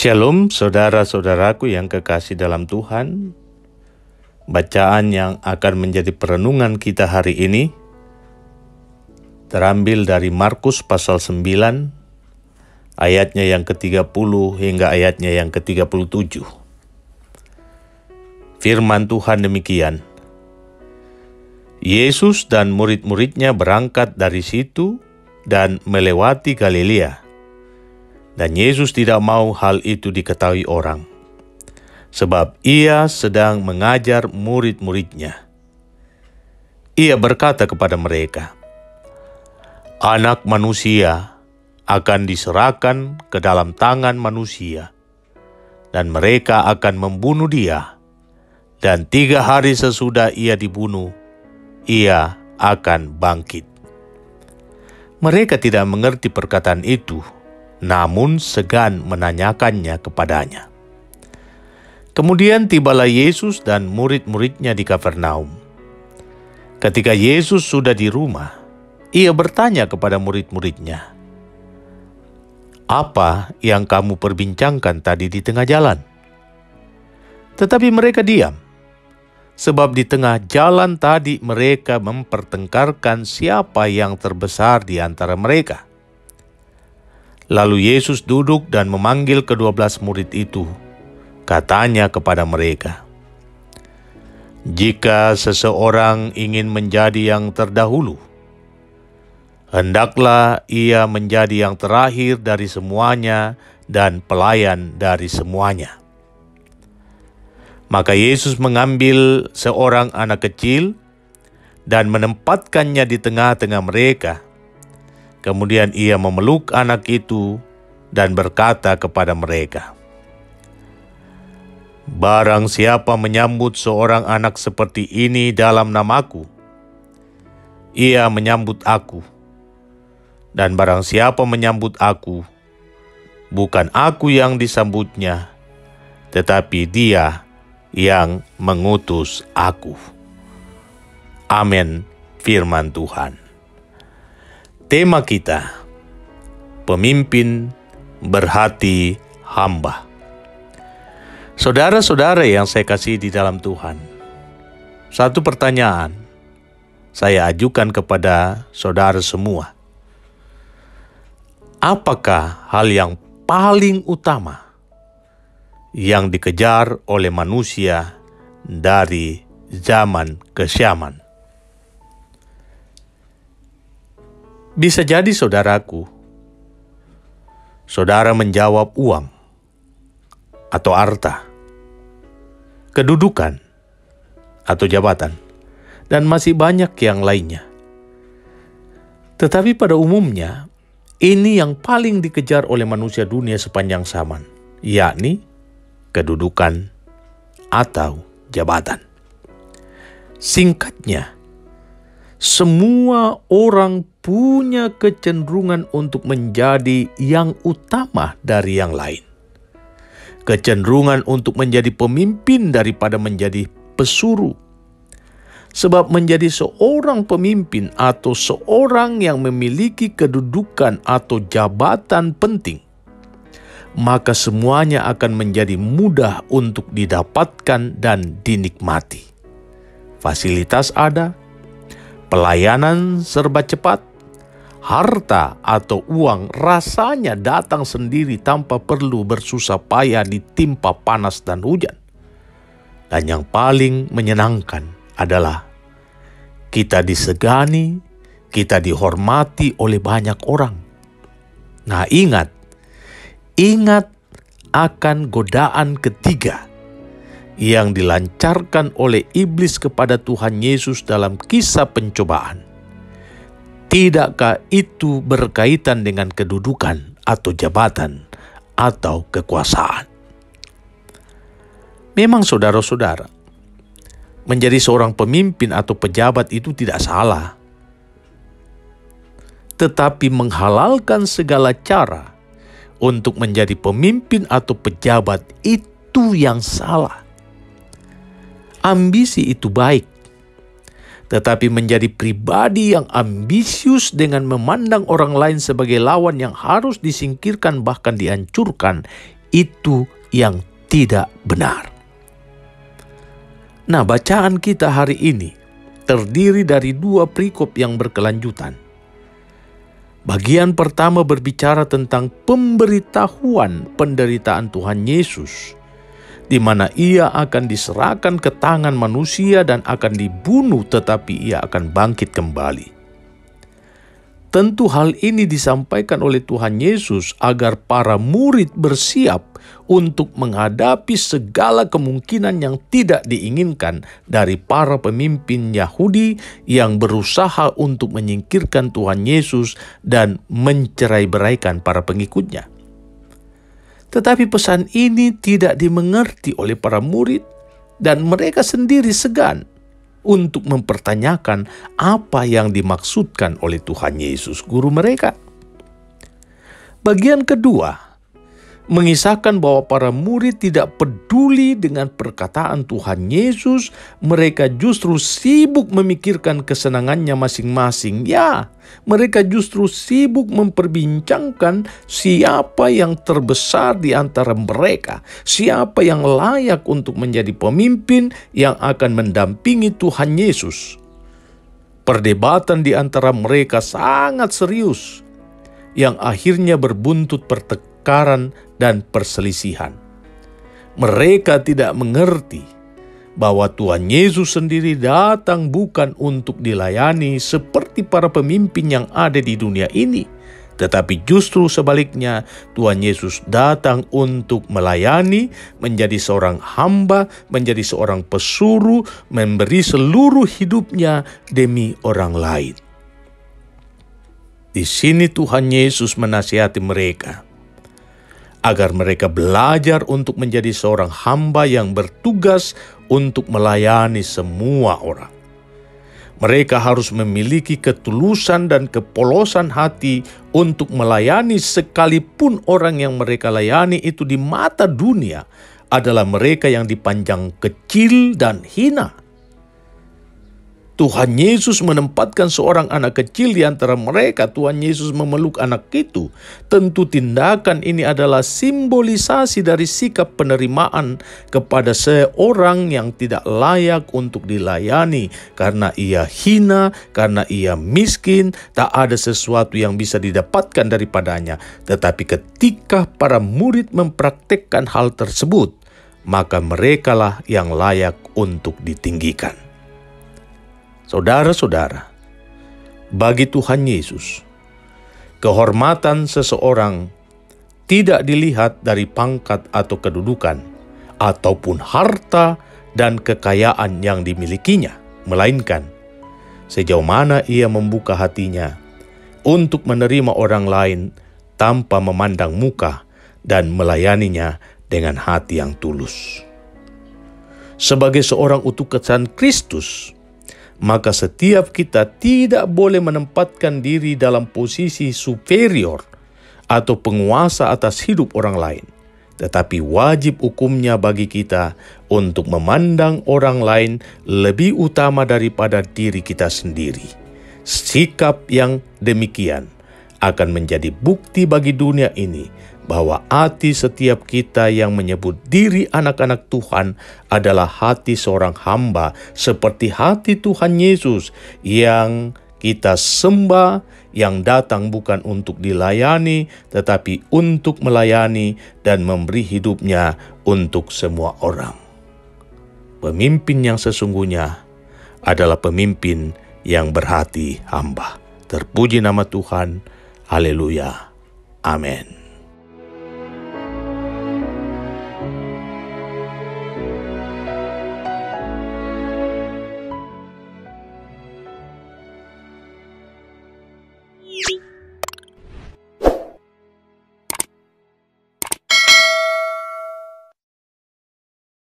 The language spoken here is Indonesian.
Shalom saudara-saudaraku yang kekasih dalam Tuhan. Bacaan yang akan menjadi perenungan kita hari ini terambil dari Markus pasal 9 ayatnya yang ke-30 hingga ayatnya yang ke-37. Firman Tuhan demikian. Yesus dan murid-muridnya berangkat dari situ dan melewati Galilea. Dan Yesus tidak mau hal itu diketahui orang, sebab ia sedang mengajar murid-muridnya. Ia berkata kepada mereka, "Anak manusia akan diserahkan ke dalam tangan manusia, dan mereka akan membunuh dia, dan 3 hari sesudah ia dibunuh, ia akan bangkit." Mereka tidak mengerti perkataan itu, namun segan menanyakannya kepadanya. Kemudian tibalah Yesus dan murid-muridnya di Kapernaum. Ketika Yesus sudah di rumah, ia bertanya kepada murid-muridnya, "Apa yang kamu perbincangkan tadi di tengah jalan?" Tetapi mereka diam, sebab di tengah jalan tadi mereka mempertengkarkan siapa yang terbesar di antara mereka. Lalu Yesus duduk dan memanggil ke-12 murid itu. Katanya kepada mereka, "Jika seseorang ingin menjadi yang terdahulu, hendaklah ia menjadi yang terakhir dari semuanya dan pelayan dari semuanya." Maka Yesus mengambil seorang anak kecil dan menempatkannya di tengah-tengah mereka. Kemudian ia memeluk anak itu dan berkata kepada mereka, "Barang siapa menyambut seorang anak seperti ini dalam namaku, ia menyambut aku. Dan barang siapa menyambut aku, bukan aku yang disambutnya, tetapi dia yang mengutus aku." Amin, firman Tuhan. Tema kita, pemimpin berhati hamba. Saudara-saudara yang saya kasih di dalam Tuhan, satu pertanyaan saya ajukan kepada saudara semua. Apakah hal yang paling utama yang dikejar oleh manusia dari zaman ke zaman? Bisa jadi saudaraku, saudara menjawab uang atau harta, kedudukan atau jabatan, dan masih banyak yang lainnya. Tetapi pada umumnya, ini yang paling dikejar oleh manusia dunia sepanjang zaman, yakni kedudukan atau jabatan. Singkatnya, semua orang punya kecenderungan untuk menjadi yang utama dari yang lain. Kecenderungan untuk menjadi pemimpin daripada menjadi pesuruh. Sebab menjadi seorang pemimpin atau seorang yang memiliki kedudukan atau jabatan penting, maka semuanya akan menjadi mudah untuk didapatkan dan dinikmati. Fasilitas ada, pelayanan serba cepat, harta atau uang rasanya datang sendiri tanpa perlu bersusah payah ditimpa panas dan hujan. Dan yang paling menyenangkan adalah kita disegani, kita dihormati oleh banyak orang. Nah, ingat akan godaan ketiga yang dilancarkan oleh iblis kepada Tuhan Yesus dalam kisah pencobaan. Tidakkah itu berkaitan dengan kedudukan atau jabatan atau kekuasaan? Memang saudara-saudara, menjadi seorang pemimpin atau pejabat itu tidak salah. Tetapi menghalalkan segala cara untuk menjadi pemimpin atau pejabat itu yang salah. Ambisi itu baik, tetapi menjadi pribadi yang ambisius dengan memandang orang lain sebagai lawan yang harus disingkirkan bahkan dihancurkan, itu yang tidak benar. Nah, bacaan kita hari ini terdiri dari 2 perikop yang berkelanjutan. Bagian pertama berbicara tentang pemberitahuan penderitaan Tuhan Yesus, di mana ia akan diserahkan ke tangan manusia dan akan dibunuh, tetapi ia akan bangkit kembali. Tentu hal ini disampaikan oleh Tuhan Yesus agar para murid bersiap untuk menghadapi segala kemungkinan yang tidak diinginkan dari para pemimpin Yahudi yang berusaha untuk menyingkirkan Tuhan Yesus dan mencerai-beraikan para pengikutnya. Tetapi pesan ini tidak dimengerti oleh para murid dan mereka sendiri segan untuk mempertanyakan apa yang dimaksudkan oleh Tuhan Yesus, guru mereka. Bagian kedua mengisahkan bahwa para murid tidak peduli dengan perkataan Tuhan Yesus. Mereka justru sibuk memikirkan kesenangannya masing-masing. Ya, mereka justru sibuk memperbincangkan siapa yang terbesar di antara mereka, siapa yang layak untuk menjadi pemimpin yang akan mendampingi Tuhan Yesus. Perdebatan di antara mereka sangat serius, yang akhirnya berbuntut pertengkaran dan perselisihan. Mereka tidak mengerti bahwa Tuhan Yesus sendiri datang bukan untuk dilayani seperti para pemimpin yang ada di dunia ini, tetapi justru sebaliknya, Tuhan Yesus datang untuk melayani, menjadi seorang hamba, menjadi seorang pesuruh, memberi seluruh hidupnya demi orang lain. Di sini Tuhan Yesus menasihati mereka agar mereka belajar untuk menjadi seorang hamba yang bertugas untuk melayani semua orang. Mereka harus memiliki ketulusan dan kepolosan hati untuk melayani, sekalipun orang yang mereka layani itu di mata dunia adalah mereka yang dipandang kecil dan hina. Tuhan Yesus menempatkan seorang anak kecil di antara mereka. Tuhan Yesus memeluk anak itu. Tentu tindakan ini adalah simbolisasi dari sikap penerimaan kepada seorang yang tidak layak untuk dilayani karena ia hina, karena ia miskin, tak ada sesuatu yang bisa didapatkan daripadanya. Tetapi ketika para murid mempraktekkan hal tersebut, maka merekalah yang layak untuk ditinggikan. Saudara-saudara, bagi Tuhan Yesus, kehormatan seseorang tidak dilihat dari pangkat atau kedudukan, ataupun harta dan kekayaan yang dimilikinya, melainkan sejauh mana ia membuka hatinya untuk menerima orang lain tanpa memandang muka dan melayaninya dengan hati yang tulus. Sebagai seorang utusan Kristus, maka setiap kita tidak boleh menempatkan diri dalam posisi superior atau penguasa atas hidup orang lain. Tetapi wajib hukumnya bagi kita untuk memandang orang lain lebih utama daripada diri kita sendiri. Sikap yang demikian akan menjadi bukti bagi dunia ini bahwa hati setiap kita yang menyebut diri anak-anak Tuhan adalah hati seorang hamba, seperti hati Tuhan Yesus yang kita sembah, yang datang bukan untuk dilayani, tetapi untuk melayani dan memberi hidupnya untuk semua orang. Pemimpin yang sesungguhnya adalah pemimpin yang berhati hamba. Terpuji nama Tuhan. Haleluya. Amin.